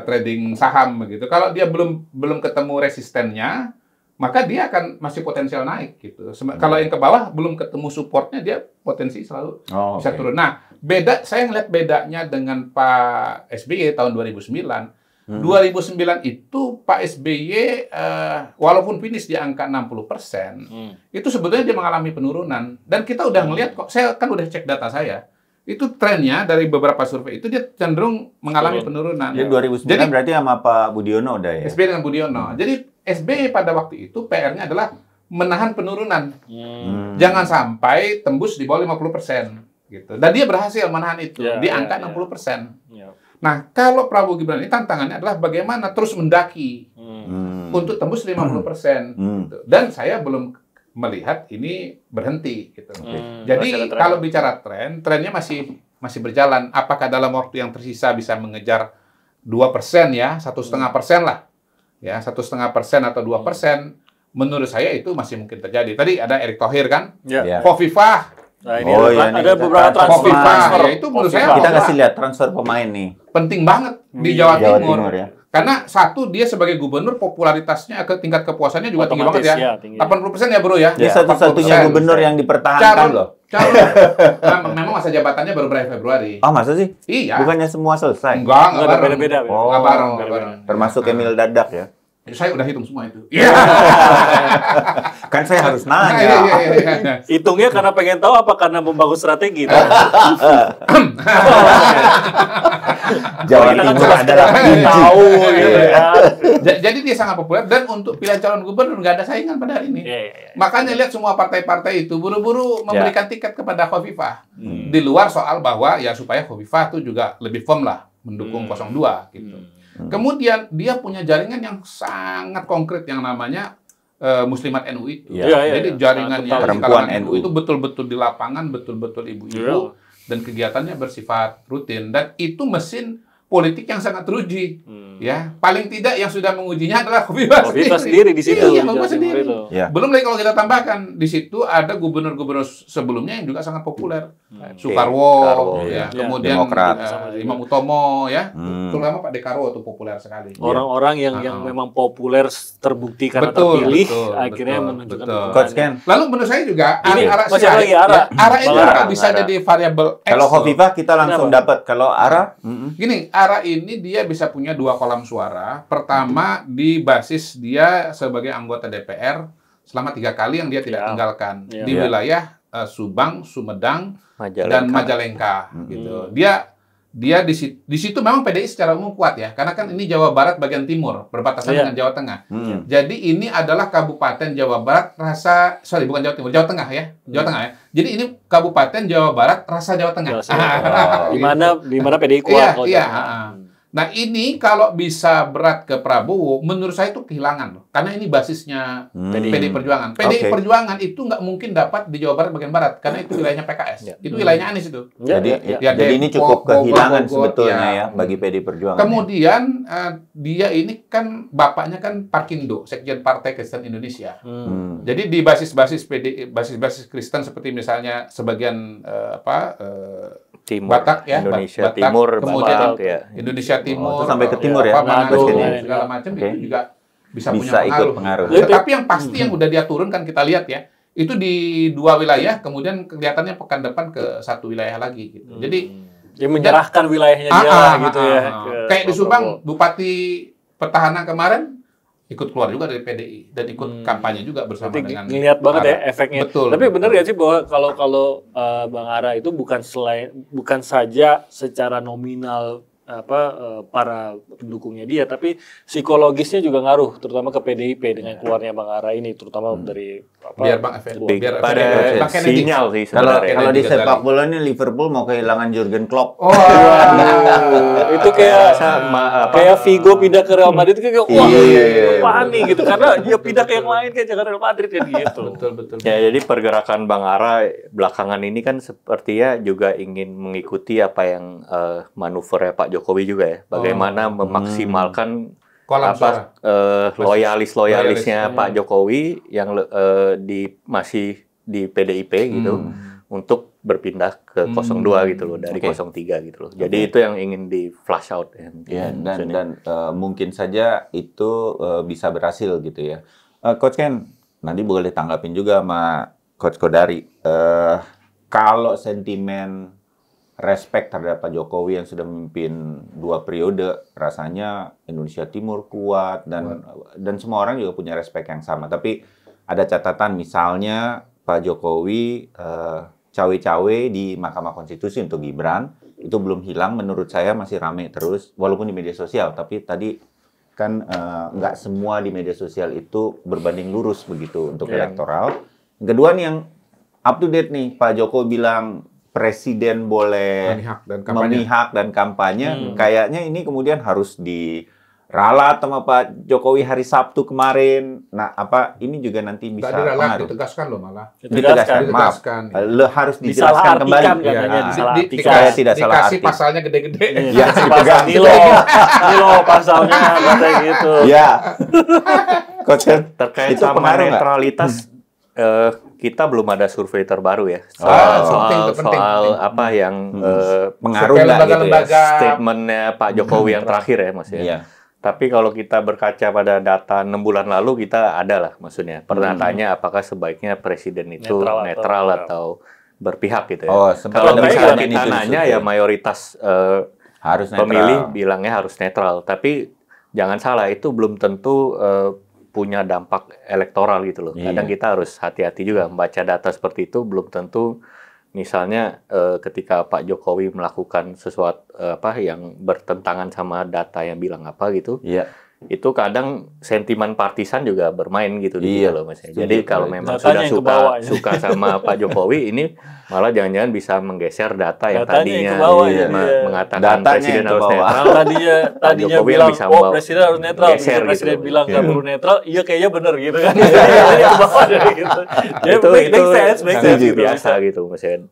trading saham begitu. Kalau dia belum ketemu resistennya, maka dia akan masih potensial naik gitu. Kalau yang ke bawah belum ketemu supportnya, dia potensi selalu bisa turun. Nah, saya ngelihat bedanya dengan Pak SBY tahun 2009. 2009 itu Pak SBY walaupun finish di angka 60%, itu sebetulnya dia mengalami penurunan. Dan kita udah ngelihat kok, saya kan udah cek data saya, itu trennya dari beberapa survei itu dia cenderung mengalami penurunan. Jadi 2009 berarti sama Pak Budiono udah ya? SBY dengan Budiono. Jadi SBY pada waktu itu PR-nya adalah menahan penurunan. Jangan sampai tembus di bawah 50%. Gitu. Dan dia berhasil menahan itu di angka 60%. Nah, kalau Prabowo Gibran ini tantangannya adalah bagaimana terus mendaki untuk tembus 50%. Gitu. Dan saya belum melihat ini berhenti. Gitu. Jadi kalau bicara trennya masih berjalan. Apakah dalam waktu yang tersisa bisa mengejar 2% ya, 1,5% lah. Ya, 1,5% atau 2%. Menurut saya itu masih mungkin terjadi. Tadi ada Erick Thohir kan? Khofifah. Nah, ini ada beberapa transfer. Ya, itu menurut saya kita kasih lihat transfer pemain nih. Penting banget di Jawa Timur ya. Karena satu, dia sebagai gubernur popularitasnya ke tingkat kepuasannya juga tinggi banget ya. 80% ya bro ya. Dia satu-satunya gubernur yang dipertahankan loh. Memang masa jabatannya baru berakhir Februari. Oh masa sih? Iya. Bukannya semua selesai? Enggak bareng. Beda-beda. Enggak bareng. Termasuk Emil Dadak ya? Saya udah hitung semua itu. Kan saya harus nanya. Iya. Hitungnya karena pengen tahu apa karena membangun strategi? Jawa Timur adalah tahu gitu ya. Jadi dia sangat populer dan untuk pilihan calon gubernur nggak ada saingan pada hari ini. Makanya lihat semua partai-partai itu buru-buru memberikan tiket kepada Khofifah. Di luar soal bahwa ya supaya Khofifah itu juga lebih firm lah mendukung 02 gitu. Kemudian dia punya jaringan yang sangat konkret yang namanya Muslimat NU itu. Jadi jaringannya perempuan NU itu betul-betul di lapangan, betul-betul ibu-ibu dan kegiatannya bersifat rutin dan itu mesin politik yang sangat teruji. Ya, paling tidak yang sudah mengujinya adalah Khofifah sendiri di situ. Iya, Khofifah sendiri. Belum lagi kalau kita tambahkan di situ ada gubernur-gubernur sebelumnya yang juga sangat populer. Soekarwo, ya. Kemudian Imam Utomo, ya. Terutama Pak Dekarwo itu populer sekali. Orang-orang yang memang populer terbukti karena terpilih, akhirnya menunjukkan. Coach Ken. Lalu menurut saya juga arah itu bisa jadi variabel X. Kalau Khofifah kita langsung dapat. Kalau Ara, gini, Ara ini dia bisa punya 2 kolam suara. Pertama di basis dia sebagai anggota DPR selama 3 kali yang dia tidak tinggalkan di wilayah Subang, Sumedang, dan Majalengka gitu. Dia di situ memang PDI secara umum kuat ya, karena kan ini Jawa Barat bagian timur berbatasan dengan Jawa Tengah. Jadi ini adalah Kabupaten Jawa Barat bukan Jawa Timur, Jawa Tengah ya, Jawa Tengah ya. Jadi ini Kabupaten Jawa Barat rasa Jawa Tengah. Di mana PDI kuat. Nah ini kalau bisa berat ke Prabowo, menurut saya itu kehilangan loh. Karena ini basisnya PDI Perjuangan. PDI Perjuangan itu nggak mungkin dapat di Jawa Barat bagian barat, karena itu wilayahnya PKS. Itu wilayahnya Anies itu. Jadi ini cukup kehilangan sebetulnya ya bagi PDI Perjuangan. Kemudian dia ini kan bapaknya kan Parkindo, Sekjen Partai Kristen Indonesia. Jadi di basis-basis PDI, basis-basis Kristen seperti misalnya sebagian Timur, Batak ya, Indonesia Batak, Timur, kemudian Batak, ya. Indonesia Timur, sampai ke timur ya, segala macam itu juga bisa punya pengaruh. Tapi yang pasti yang udah dia turunkan kita lihat ya, itu di 2 wilayah, kemudian kelihatannya pekan depan ke 1 wilayah lagi gitu. Jadi dia menyerahkan wilayahnya dia gitu ya. Kayak di Subang, Bupati Petahana kemarin ikut keluar juga dari PDI dan ikut kampanye juga bersama dengan ngelihat banget ya efeknya. Betul. Tapi benar nggak sih bahwa kalau Bang Ara itu bukan saja secara nominal para pendukungnya dia, tapi psikologisnya juga ngaruh, terutama ke PDIP dengan keluarnya Bang Ara ini, terutama dari biar Bang Effendi, biar pada sinyal sih sebenarnya. Kalau di sepak bola ini Liverpool mau kehilangan Jurgen Klopp. Itu kayak Figo pindah ke Real Madrid kayak apaan nih gitu, karena dia pindah ke yang lain kayak jangan Real Madrid kan gitu. Betul. Ya, jadi pergerakan Bang Ara belakangan ini kan sepertinya juga ingin mengikuti apa yang manuvernya Pak Jokowi juga ya, bagaimana memaksimalkan loyalis-loyalisnya Pak Jokowi yang masih di PDIP gitu untuk berpindah ke 02 gitu loh, dari 03 gitu loh. Jadi itu yang ingin di flash out ya. Dan mungkin saja itu bisa berhasil gitu ya. Coach Ken, nanti boleh tanggapin juga sama Coach Kodari. Kalau sentimen respect terhadap Pak Jokowi yang sudah memimpin 2 periode, rasanya Indonesia Timur kuat dan semua orang juga punya respect yang sama. Tapi ada catatan, misalnya Pak Jokowi cawe-cawe di Mahkamah Konstitusi untuk Gibran itu belum hilang, menurut saya masih rame terus walaupun di media sosial. Tapi tadi kan nggak semua di media sosial itu berbanding lurus begitu untuk elektoral. Yang kedua nih yang up to date nih, Pak Jokowi bilang Presiden boleh memihak dan kampanye. Kayaknya ini kemudian harus diralat sama Pak Jokowi hari Sabtu kemarin. Nah, ini juga nanti bisa pengaruh. Ditegaskan loh malah. Ditegaskan. Maaf. Harus dijelaskan kembali. Tidak salah arti. Pasalnya gede-gede. Ya, Nilo pasalnya kayak gitu. Ya. Coach, terkait sama netralitas, kita belum ada survei terbaru ya soal apa yang pengaruh gitu ya, statementnya Pak Jokowi yang terakhir ya maksudnya. Tapi kalau kita berkaca pada data 6 bulan lalu, kita ada lah maksudnya. Pernah tanya apakah sebaiknya presiden itu netral atau berpihak gitu ya. Kalau misalnya kita nanya ya mayoritas harus pemilih bilangnya harus netral. Tapi jangan salah, itu belum tentu punya dampak elektoral gitu loh. Kadang kita harus hati-hati juga membaca data seperti itu. Belum tentu misalnya ketika Pak Jokowi melakukan sesuatu yang bertentangan sama data yang bilang apa gitu. Itu kadang sentimen partisan juga bermain gitu loh Mas. Jadi kalau memang sudah suka sama Pak Jokowi, ini malah jangan-jangan bisa menggeser data yang tadinya mengatakan presiden harus netral. Tadinya bilang presiden harus netral, presiden bilang nggak perlu netral, iya kayaknya bener gitu kan. Itu biasa gitu maksudnya.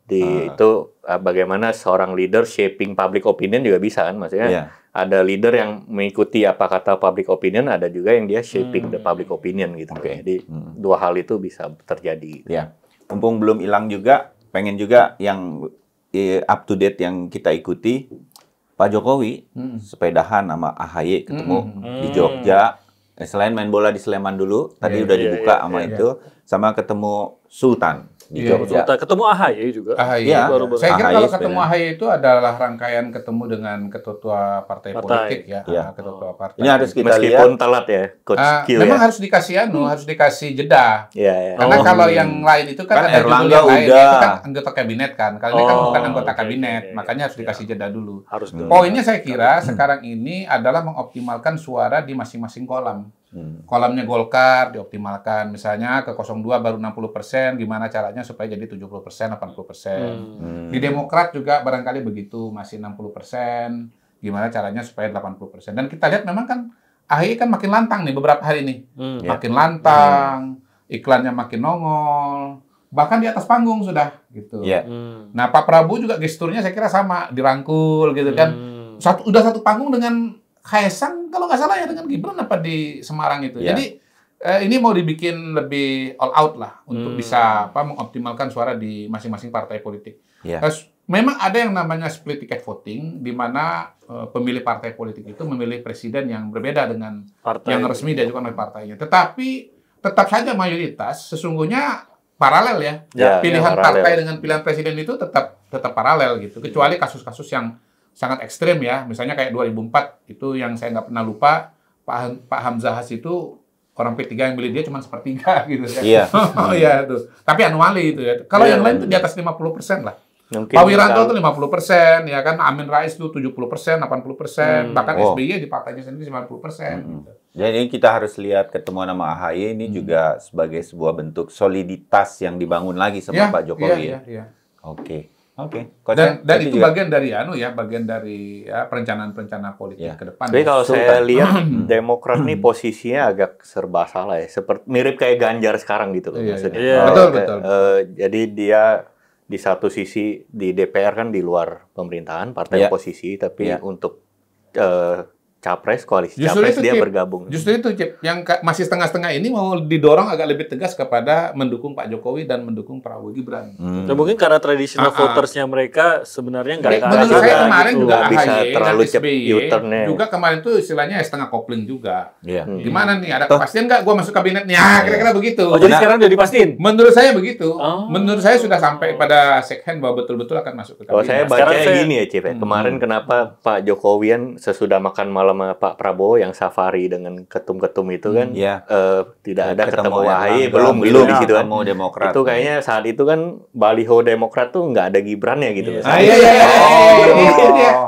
Itu bagaimana seorang leader shaping public opinion juga bisa kan maksudnya. Ada leader yang mengikuti apa kata public opinion, ada juga yang dia shaping the public opinion gitu. Jadi dua hal itu bisa terjadi. Ya, mumpung belum hilang juga, pengen juga yang up to date yang kita ikuti. Pak Jokowi sepedahan sama AHY ketemu di Jogja. Selain main bola di Sleman dulu, tadi udah dibuka sama itu, sama ketemu Sultan di Jogja. Ketemu AHY juga. Saya kira kalau ketemu AHY itu adalah rangkaian ketemu dengan ketua partai politik ya. Ketua partai. Ini harus kita meskipun telat ya, Coach Q memang harus dikasih jeda. Karena kalau yang lain itu kan ada judul yang lain, itu kan anggota kabinet kan. Kalau ini kan bukan anggota kabinet, makanya harus dikasih jeda dulu. Poinnya saya kira sekarang ini adalah mengoptimalkan suara di masing-masing kolam. Kolamnya Golkar dioptimalkan, misalnya ke 02 baru 60%, gimana caranya supaya jadi 70%, 80%. Di Demokrat juga barangkali begitu, masih 60%, gimana caranya supaya 80%. Dan kita lihat memang kan AHY kan makin lantang nih beberapa hari ini. Makin lantang, iklannya makin nongol, bahkan di atas panggung sudah gitu. Nah, Pak Prabowo juga gesturnya saya kira sama, dirangkul gitu kan. Udah satu panggung dengan Kaisang kalau nggak salah ya dengan Gibran apa di Semarang itu. Jadi ini mau dibikin lebih all out lah untuk bisa mengoptimalkan suara di masing-masing partai politik. Terus memang ada yang namanya split ticket voting di mana pemilih partai politik itu memilih presiden yang berbeda dengan yang resmi diajukan oleh partainya. Tetapi tetap saja mayoritas sesungguhnya paralel ya. Pilihan partai dengan pilihan presiden itu tetap paralel gitu. Kecuali kasus-kasus yang sangat ekstrim ya, misalnya kayak 2004 itu yang saya nggak pernah lupa, Pak Hamzahas itu orang P3 yang milih dia cuma sepertiga gitu ya. Tuh. Tapi anomali itu ya. Kalau yang lain itu di atas 50% lah. Mungkin Pak Wiranto itu 50%, ya kan, Amin Rais itu 70%, 80%, bahkan SBY di partainya sendiri 90%. Gitu. Jadi kita harus lihat ketemuan sama AHY ini juga sebagai sebuah bentuk soliditas yang dibangun lagi sama Pak Jokowi Oke. Dan itu juga bagian dari perencanaan politik ke depan. Tapi kalau saya lihat Demokrat nih posisinya agak serba salah ya, seperti mirip kayak Ganjar sekarang gitu loh maksudnya. Betul. Jadi dia di satu sisi di DPR kan di luar pemerintahan, partai oposisi, tapi untuk koalisi capres dia bergabung. Justru itu Cip, yang masih setengah-setengah ini mau didorong agak lebih tegas kepada mendukung Pak Jokowi dan mendukung Prabowo Gibran. Nah, mungkin karena traditional votersnya mereka sebenarnya nggak ada. Menurut saya kemarin juga bisa AHY terlalu dan SBY juga kemarin tuh istilahnya setengah kopling juga. Gimana nih, ada kepastian nggak gue masuk kabinet nih? Kira-kira begitu. Jadi sekarang udah dipastiin? Menurut saya begitu. Menurut saya sudah sampai pada second bahwa betul-betul akan masuk ke kabinet. Kalau saya baca gini ya Cip, kemarin kenapa Pak Jokowian sesudah makan malam sama Pak Prabowo yang safari dengan ketum-ketum itu kan tidak ada ketemu AHY belum di situ kan. Demokrat. Itu kayaknya saat itu kan baliho Demokrat tuh nggak ada Gibrannya gitu.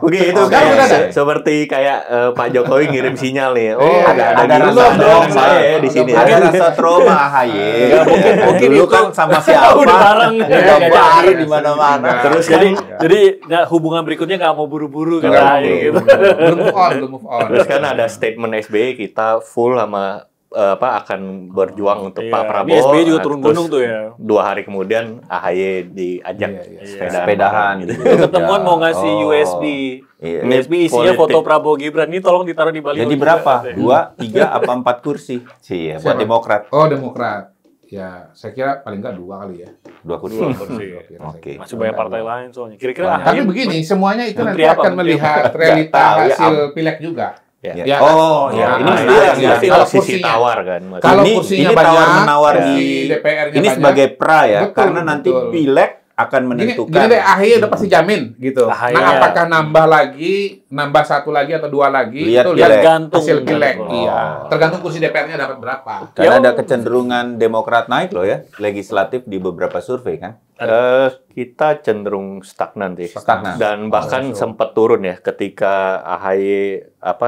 Begitu kayak seperti kayak Pak Jokowi ngirim sinyal nih. Ada rasa dong saya di sini. Ada rasa trauma AHY. Mungkin dulu kan sama siapa? Bareng di mana-mana. Terus jadi hubungan berikutnya nggak mau buru-buru kan AHY gitu. Belum move on. Terus kan ada statement SBY kita full sama akan berjuang untuk Pak Prabowo. SBY juga turun gunung tuh ya. 2 hari kemudian AHY diajak sepedahan gitu. Ketemuan mau ngasih USB. USB isinya foto Prabowo Gibran, ini tolong ditaruh di baliho. Jadi berapa? 2, 3, apa 4 kursi? Buat Demokrat. Oh, Demokrat. Ya, saya kira paling nggak 2 kali ya. 2 kursi. Oke. Masih banyak partai lain soalnya. Kira-kira tapi begini, semuanya itu nanti akan melihat realita hasil pileg juga. Ini sisi tawar kan. Kalau kursinya ini banyak, tawar menawar di DPR-nya ini banyak, sebagai pra ya, karena nanti pileg akan menentukan. Gini deh, AHY udah pasti jamin gitu. Nah, apakah nambah satu lagi atau dua lagi? Lihat itu gantung hasil Pileg. Iya. Tergantung kursi DPR-nya dapat berapa. Karena ada kecenderungan Demokrat naik loh ya, legislatif di beberapa survei kan. Kita cenderung stagnan sih. Stagnan. Dan bahkan sempat turun ya ketika AHY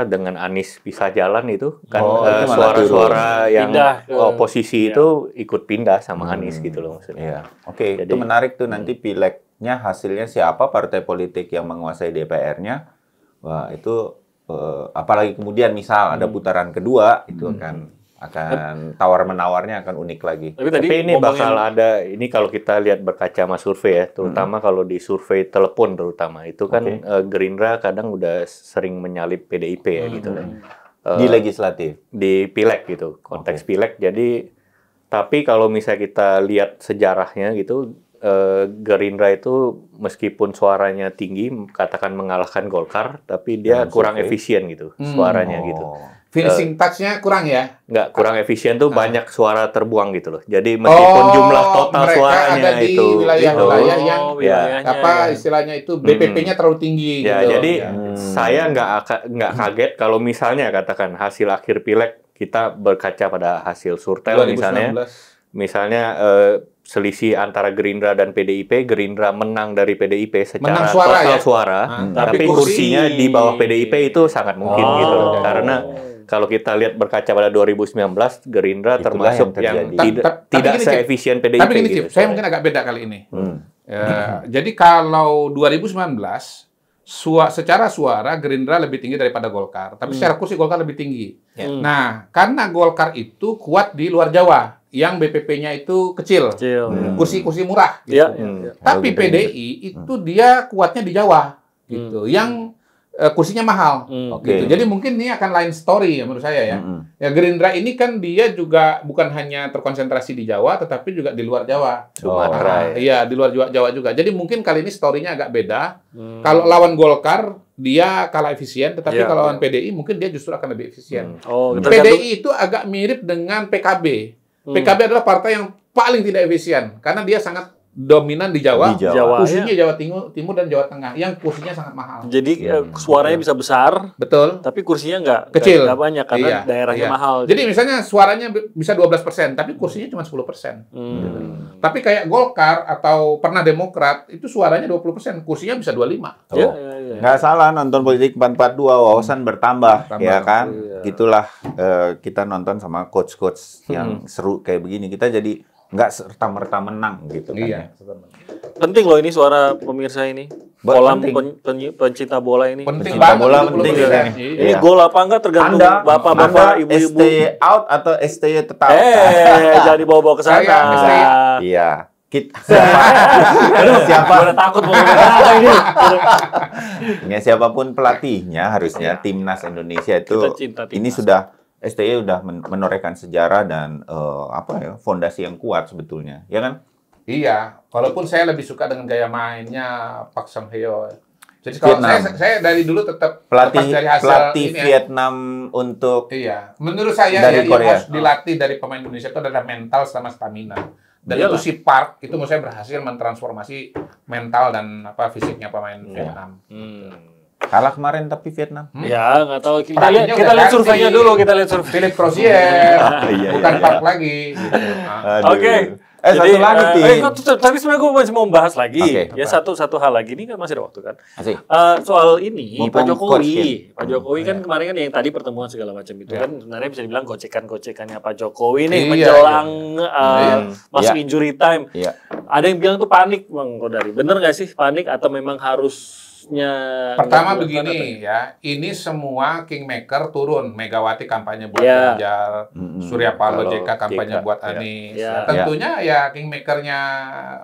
dengan Anies bisa jalan itu kan suara-suara yang oposisi itu ikut pindah sama Anies gitu loh maksudnya. Iya. Oke, itu menarik tuh nanti pilegnya hasilnya siapa partai politik yang menguasai DPR-nya. Wah, itu apalagi kemudian misal ada putaran kedua itu akan tawar-menawarnya akan unik lagi. Tapi ini bakal ada, ini kalau kita lihat berkaca sama survei ya, terutama kalau di survei telepon terutama, itu kan Gerindra kadang udah sering menyalip PDIP ya gitu kan. Di legislatif? Di Pileg gitu, konteks Pileg. Jadi, tapi kalau misalnya kita lihat sejarahnya gitu, Gerindra itu meskipun suaranya tinggi, katakan mengalahkan Golkar, tapi dia kurang efisien gitu suaranya gitu. Finishing touch-nya kurang ya? Nggak, kurang efisien tuh banyak suara terbuang gitu loh. Jadi meskipun jumlah total suaranya ada di itu wilayah-wilayah yang istilahnya itu BPP-nya terlalu tinggi ya, gitu. Jadi saya nggak kaget kalau misalnya katakan hasil akhir Pileg kita berkaca pada hasil survei misalnya selisih antara Gerindra dan PDIP, Gerindra menang dari PDIP secara total suara, tapi kursinya di bawah PDIP itu sangat mungkin gitu loh. Karena kalau kita lihat berkaca pada 2019, Gerindra termasuk yang tidak seefisien PDIP. Tapi gini, gitu, saya mungkin agak beda kali ini. Jadi kalau 2019, secara suara Gerindra lebih tinggi daripada Golkar. Tapi secara kursi Golkar lebih tinggi. Nah, karena Golkar itu kuat di luar Jawa, yang BPP-nya itu kecil. Kursi-kursi murah. Gitu. Tapi PDI itu dia kuatnya di Jawa. Gitu. Yang kursinya mahal, gitu. Jadi mungkin ini akan lain story ya menurut saya ya. Ya Gerindra ini kan dia juga bukan hanya terkonsentrasi di Jawa, tetapi juga di luar Jawa. Sumatera. Iya, di luar Jawa juga. Jadi mungkin kali ini story-nya agak beda. Kalau lawan Golkar dia kalah efisien, tetapi kalau lawan PDI mungkin dia justru akan lebih efisien. PDI itu agak mirip dengan PKB. PKB adalah partai yang paling tidak efisien karena dia sangat dominan di Jawa, kursinya Jawa Timur dan Jawa Tengah, yang kursinya sangat mahal. Jadi suaranya bisa besar, betul, tapi kursinya nggak kecil, nggak banyak karena daerahnya mahal. Jadi misalnya suaranya bisa 12%, tapi kursinya cuma 10%. Gitu. Tapi kayak Golkar atau pernah Demokrat itu suaranya 20%, kursinya bisa 25%. Nggak salah nonton politik 442, wawasan bertambah, ya kan? Gitulah kita nonton sama coach-coach yang seru kayak begini, kita jadi nggak serta-merta menang gitu kan. Iya. Penting loh ini suara pemirsa ini. Kolam pencinta bola ini. Penting banget. Bola penting ini gol apa enggak tergantung bapak-bapak, ibu-ibu. ST out atau ST tetap. Jadi bawa-bawa ke sana. Iya. Siapa? Udah takut mau ini. Ya, siapapun pelatihnya harusnya timnas Indonesia itu ini sudah STY udah menorehkan sejarah dan fondasi yang kuat sebetulnya, ya kan? Iya, walaupun saya lebih suka dengan gaya mainnya Park Sang-hyo. Jadi kalau saya dari dulu tetap pelatih ini, Vietnam untuk menurut saya yang harus dilatih dari pemain Indonesia itu adalah mental sama stamina. Dan itu si Park itu menurut saya berhasil mentransformasi mental dan fisiknya pemain Vietnam. Kalah kemarin tapi Vietnam. Ya, nggak tahu. Kita lihat surveinya dulu. Kita lihat survei. Philippe Crozier, bukan Park lagi. Gitu. Oke. Jadi, satu lagi, tapi sebenarnya gue masih mau membahas lagi. Satu hal lagi. Ini kan masih ada waktu kan. Soal ini, Pak Jokowi kan kemarin kan yang tadi pertemuan segala macam itu kan sebenarnya bisa dibilang gocekan-gocekannya Pak Jokowi nih menjelang masuk injury time. Ada yang bilang tuh panik, Bang Kodari. Bener nggak sih panik atau memang harus pertama begini ya, ini semua kingmaker turun. Megawati kampanye buat Ganjar, Surya Paloh JK kampanye buat Anies. Tentunya ya kingmakernya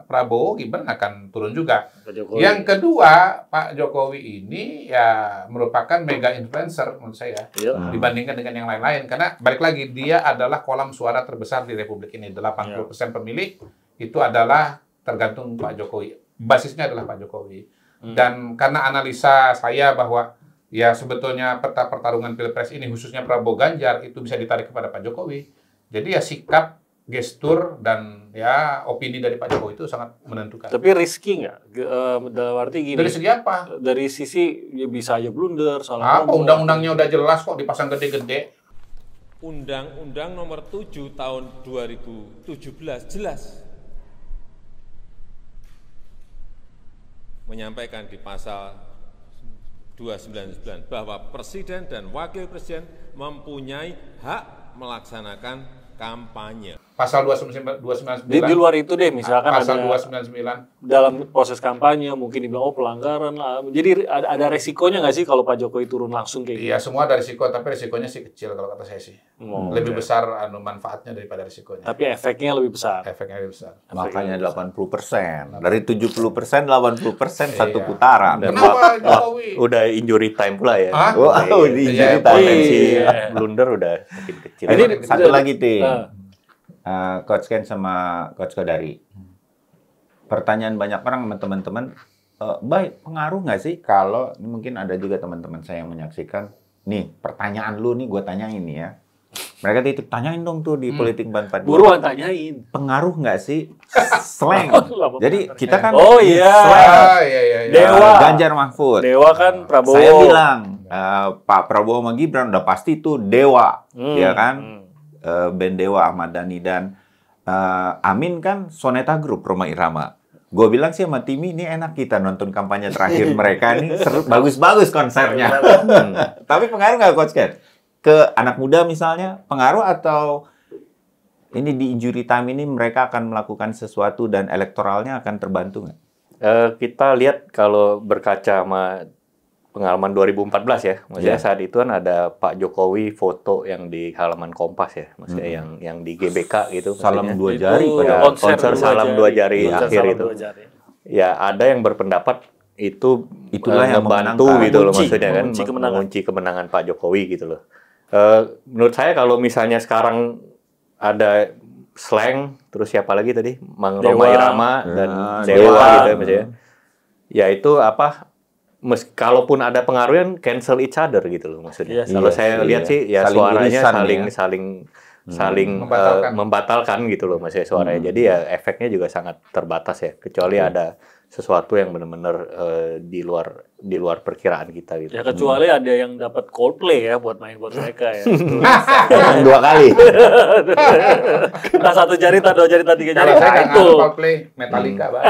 Prabowo Gibran akan turun juga. Yang kedua, Pak Jokowi ini ya merupakan mega influencer menurut saya dibandingkan dengan yang lain-lain. Karena balik lagi dia adalah kolam suara terbesar di Republik ini. 80% pemilih itu adalah tergantung Pak Jokowi. Basisnya adalah Pak Jokowi. Dan karena analisa saya bahwa ya sebetulnya peta pertarungan Pilpres ini khususnya Prabowo Ganjar itu bisa ditarik kepada Pak Jokowi. Jadi ya sikap gestur dan ya opini dari Pak Jokowi itu sangat menentukan. Tapi risky nggak? Dalam arti gini. Dari segi apa? Dari sisi ya bisa aja blunder, apa undang-undangnya udah jelas kok dipasang gede-gede. Undang-Undang Nomor 7 Tahun 2017 jelas menyampaikan di pasal 299 bahwa Presiden dan Wakil Presiden mempunyai hak melaksanakan kampanye. Pasal 299. Di luar itu deh, misalkan pasal ada 299 dalam proses kampanye mungkin dibilang pelanggaran lah. Jadi ada resikonya nggak sih kalau Pak Jokowi turun langsung kayak gitu? Iya, semua ada risiko, tapi risikonya sih kecil kalau kata saya sih. Lebih besar manfaatnya daripada risikonya. Tapi efeknya lebih besar. Efeknya lebih besar. Makanya 80%. Dari 70%, 80% satu putaran. Dan Kenapa Jokowi? udah injury time pula ya. Wow, di injury time. Potensi blunder udah makin kecil. Ini satu lagi, Tim. Coach Ken sama Coach Kodari. Pertanyaan banyak orang sama teman-teman, baik, pengaruh nggak sih kalau, ini mungkin ada juga teman-teman saya yang menyaksikan, nih pertanyaan lu nih gue tanyain nih ya. Mereka titip tanyain dong tuh di Politik Ban 42. Buruan tanyain. Pengaruh nggak sih slang? Jadi kita kan slang. Dewa. Ganjar Mahfud. Dewa kan Prabowo. Saya bilang Pak Prabowo sama Gibran udah pasti tuh dewa, ya kan? Band Dewa Ahmad Dhani dan Amin kan Soneta Group Rhoma Irama. Gue bilang sih sama Timi, ini enak kita nonton kampanye terakhir mereka ini seru, bagus-bagus konsernya. Tapi pengaruh nggak Coach Ken? Ke anak muda misalnya, pengaruh atau ini di injury time ini mereka akan melakukan sesuatu dan elektoralnya akan terbantu nggak? Kita lihat kalau berkaca sama pengalaman 2014 ya, maksudnya saat itu kan ada Pak Jokowi foto yang di halaman Kompas ya, maksudnya yang di GBK gitu. Salam dua jari pada konser salam dua jari akhir itu. Ya ada yang berpendapat itulah yang membantu gitu loh, maksudnya kan mengunci kemenangan Pak Jokowi gitu loh. Menurut saya kalau misalnya sekarang ada slang, terus siapa lagi tadi? Mang Rhoma Irama dan Dewa gitu ya, maksudnya. Ya itu apa? Kalaupun ada pengaruhnya cancel each other gitu loh maksudnya. Kalau saya lihat sih ya suaranya saling membatalkan gitu loh maksudnya suaranya. Jadi ya efeknya juga sangat terbatas ya. Kecuali ada sesuatu yang benar-benar di luar perkiraan kita gitu. Ya kecuali ada yang dapat Coldplay ya buat main buat mereka ya. Dua kali. Nah, satu jari, dua jari, tiga jari. Kalau saya itu Coldplay, Metallica baru.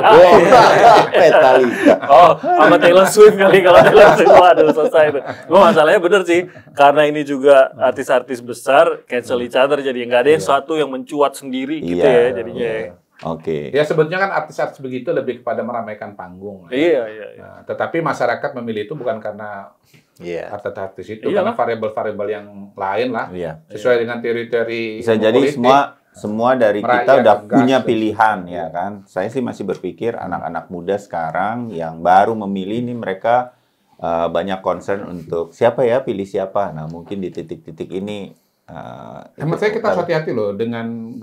Metallica. Oh, sama Taylor Swift kali kalau Taylor Swift. Waduh, selesai itu. Masalahnya bener sih, karena ini juga artis-artis besar cancel each other, jadi nggak ada yang satu yang mencuat sendiri gitu ya jadinya. Oke. Ya sebetulnya kan artis-artis begitu lebih kepada meramaikan panggung. Iya. Nah, tetapi masyarakat memilih itu bukan karena artis-artis itu, karena variabel-variabel yang lain lah. Sesuai dengan teori-teori bisa jadi politik. Semua dari kita udah punya pilihan ya kan. Saya sih masih berpikir anak-anak muda sekarang yang baru memilih ini mereka banyak concern untuk siapa ya, pilih siapa. Nah, mungkin di titik-titik ini hemat saya kita hati-hati loh dengan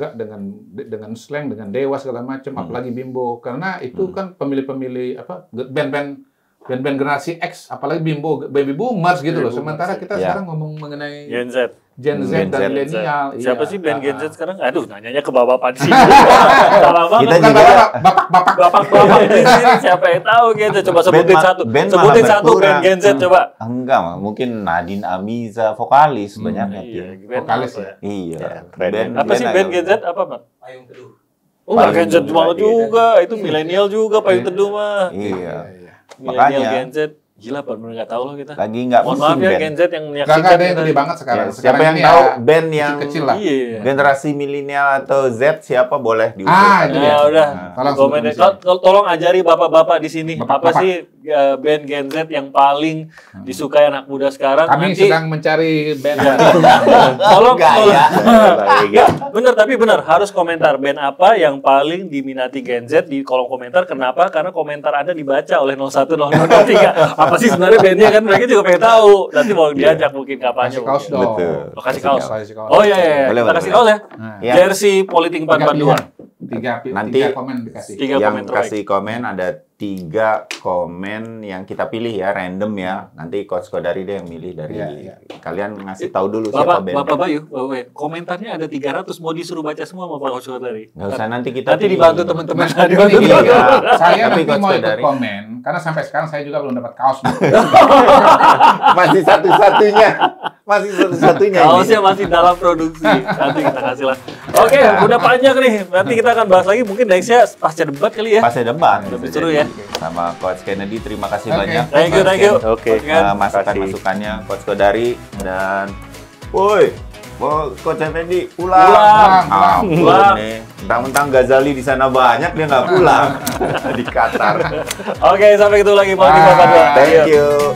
slang, dengan Dewa segala macam, apalagi Bimbo, karena itu kan pemilih-pemilih band-band generasi X, apalagi Bimbo, baby boomers gitu loh. Sementara kita sekarang ngomong mengenai Gen Z dan milenial. Siapa sih band Gen Z sekarang? Aduh, nanyanya ke bapak di sini. Kita juga bapak di sini siapa yang tahu gitu. Coba sebutin satu band Gen Z coba. Enggak, mungkin Nadine Amiza vokalis banyaknya. Vokalis ya. Iya. Apa sih band Gen Z apa, Mak? Payung Teduh. Oh, Gen Z banget juga. Itu milenial juga Payung Teduh mah. Iya. Milenial Gen Z. Gila, benar nggak tahu loh kita. Lagi nggak mohon maaf ya Gen Z yang menyaksikan. Nggak ada yang gede banget sekarang. Siapa yang tahu band yang kecil lah. Generasi milenial atau Z siapa boleh diusul. Udah. Tolong ajari bapak-bapak di sini. Apa sih band Gen Z yang paling disukai anak muda sekarang? Kami sedang mencari band. Tolong. Bener harus komentar band apa yang paling diminati Gen Z di kolom komentar. Kenapa? Karena komentar Anda dibaca oleh 01, 02, 03. Apa sih sebenarnya bandnya kan mereka juga pengen tahu. Nanti mau diajak mungkin kapannya. Kasih kaos dong. Kasih kaos. Oh iya. Kita kasih kaos ya. Jersey Politik 442. Tiga komen dikasih. Yang kasih komen ada 3 komen yang kita pilih ya, random ya. Nanti Coach Kodari deh yang milih dari kalian ngasih tahu dulu siapa band. Bapak Bayu, komentarnya ada 300, mau disuruh baca semua sama Pak Coach Kodari. Nggak usah, nanti kita dibantu teman-teman. Saya nanti mau ikut komen, karena sampai sekarang saya juga belum dapat kaos. Masih satu-satunya. Kaosnya masih dalam produksi. Nanti kita kasih lah. Oke, udah panjang nih. Nanti kita akan bahas lagi mungkin nextnya pasca debat kali ya. Pasca debat. Lebih seru ya. Sama Coach Kennedy, terima kasih banyak. Thank you. Oke. Masukan-masukannya Coach Kodari dan woi, Coach Effendi pulang. Nih. Mentang-mentang Ghazali di sana banyak, dia nggak pulang di Qatar. Oke, sampai ketemu lagi. Thank you.